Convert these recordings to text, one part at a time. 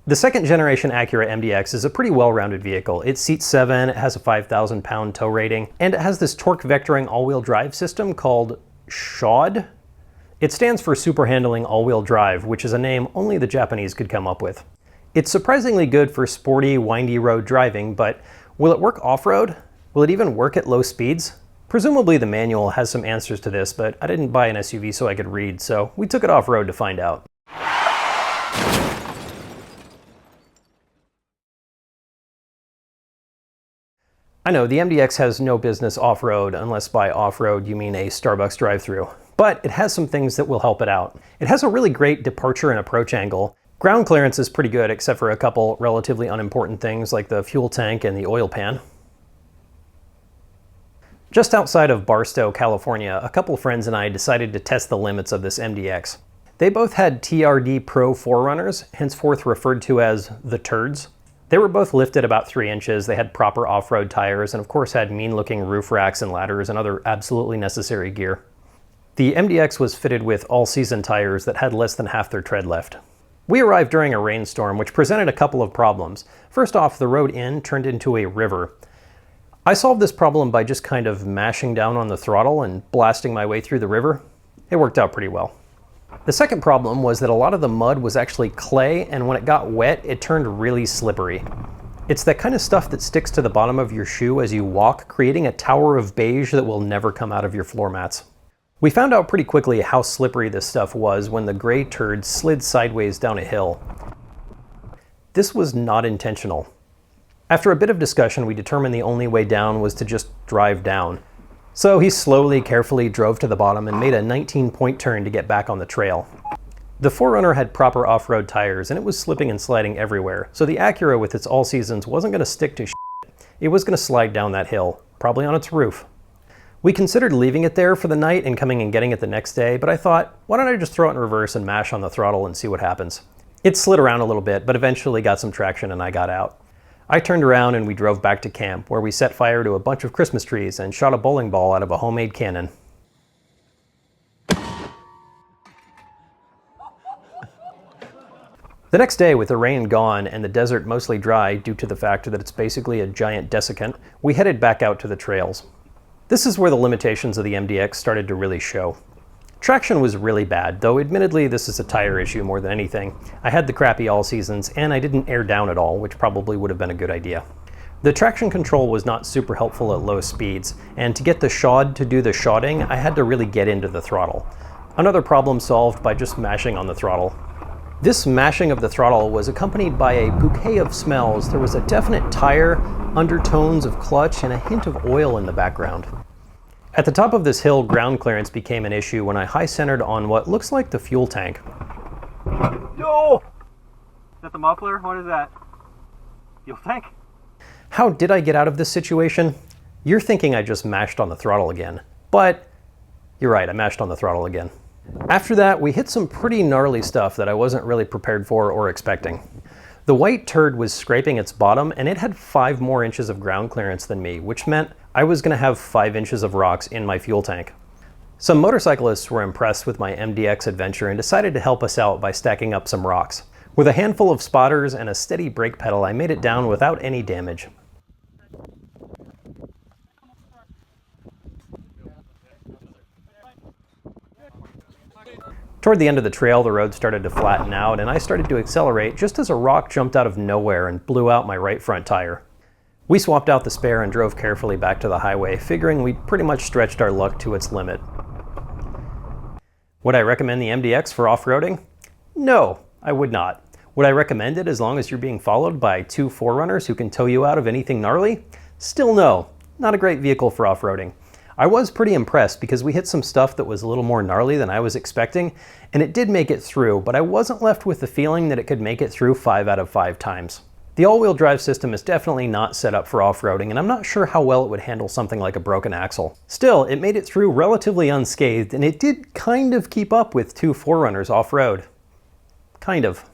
The second generation Acura MDX is a pretty well-rounded vehicle. It seats 7, it has a 5,000 pound tow rating, and it has this torque vectoring all-wheel drive system called SHOD. It stands for Super Handling All-Wheel Drive, which is a name only the Japanese could come up with. It's surprisingly good for sporty, windy road driving, but will it work off-road? Will it even work at low speeds? Presumably the manual has some answers to this, but I didn't buy an SUV so I could read, so we took it off-road to find out. I know, the MDX has no business off-road, unless by off-road you mean a Starbucks drive-thru. But it has some things that will help it out. It has a really great departure and approach angle. Ground clearance is pretty good, except for a couple relatively unimportant things like the fuel tank and the oil pan. Just outside of Barstow, California, a couple friends and I decided to test the limits of this MDX. They both had TRD Pro 4Runners, henceforth referred to as the turds. They were both lifted about 3 inches, they had proper off-road tires, and of course had mean-looking roof racks and ladders and other absolutely necessary gear. The MDX was fitted with all-season tires that had less than half their tread left. We arrived during a rainstorm, which presented a couple of problems. First off, the road in turned into a river. I solved this problem by just kind of mashing down on the throttle and blasting my way through the river. It worked out pretty well. The second problem was that a lot of the mud was actually clay, and when it got wet, it turned really slippery. It's that kind of stuff that sticks to the bottom of your shoe as you walk, creating a tower of beige that will never come out of your floor mats. We found out pretty quickly how slippery this stuff was when the gray turd slid sideways down a hill. This was not intentional. After a bit of discussion, we determined the only way down was to just drive down. So he slowly, carefully drove to the bottom and made a 19-point turn to get back on the trail. The 4Runner had proper off-road tires and it was slipping and sliding everywhere, so the Acura with its all-seasons wasn't going to stick to shit. It was going to slide down that hill, probably on its roof. We considered leaving it there for the night and coming and getting it the next day, but I thought, why don't I just throw it in reverse and mash on the throttle and see what happens. It slid around a little bit, but eventually got some traction and I got out. I turned around and we drove back to camp, where we set fire to a bunch of Christmas trees and shot a bowling ball out of a homemade cannon. The next day, with the rain gone and the desert mostly dry due to the fact that it's basically a giant desiccant, we headed back out to the trails. This is where the limitations of the MDX started to really show. Traction was really bad, though admittedly this is a tire issue more than anything. I had the crappy all-seasons and I didn't air down at all, which probably would have been a good idea. The traction control was not super helpful at low speeds, and to get the SHOD to do the shodding, I had to really get into the throttle. Another problem solved by just mashing on the throttle. This mashing of the throttle was accompanied by a bouquet of smells. There was a definite tire, undertones of clutch, and a hint of oil in the background. At the top of this hill, ground clearance became an issue when I high-centered on what looks like the fuel tank. Yo! Is that the muffler? What is that? Fuel tank? How did I get out of this situation? You're thinking I just mashed on the throttle again. But you're right, I mashed on the throttle again. After that, we hit some pretty gnarly stuff that I wasn't really prepared for or expecting. The white turd was scraping its bottom, and it had 5 more inches of ground clearance than me, which meant I was going to have 5 inches of rocks in my fuel tank. Some motorcyclists were impressed with my MDX adventure and decided to help us out by stacking up some rocks. With a handful of spotters and a steady brake pedal, I made it down without any damage. Toward the end of the trail, the road started to flatten out, and I started to accelerate just as a rock jumped out of nowhere and blew out my right front tire. We swapped out the spare and drove carefully back to the highway, figuring we'd pretty much stretched our luck to its limit. Would I recommend the MDX for off-roading? No, I would not. Would I recommend it as long as you're being followed by 2 4Runners who can tow you out of anything gnarly? Still no, not a great vehicle for off-roading. I was pretty impressed because we hit some stuff that was a little more gnarly than I was expecting, and it did make it through, but I wasn't left with the feeling that it could make it through 5 out of 5 times. The all-wheel drive system is definitely not set up for off-roading, and I'm not sure how well it would handle something like a broken axle. Still, it made it through relatively unscathed, and it did kind of keep up with 2 4Runners off-road. Kind of.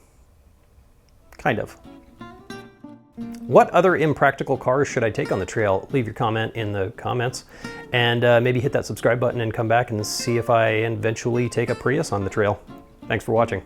What other impractical cars should I take on the trail? Leave your comment in the comments, and maybe hit that subscribe button and come back and see if I eventually take a Prius on the trail. Thanks for watching.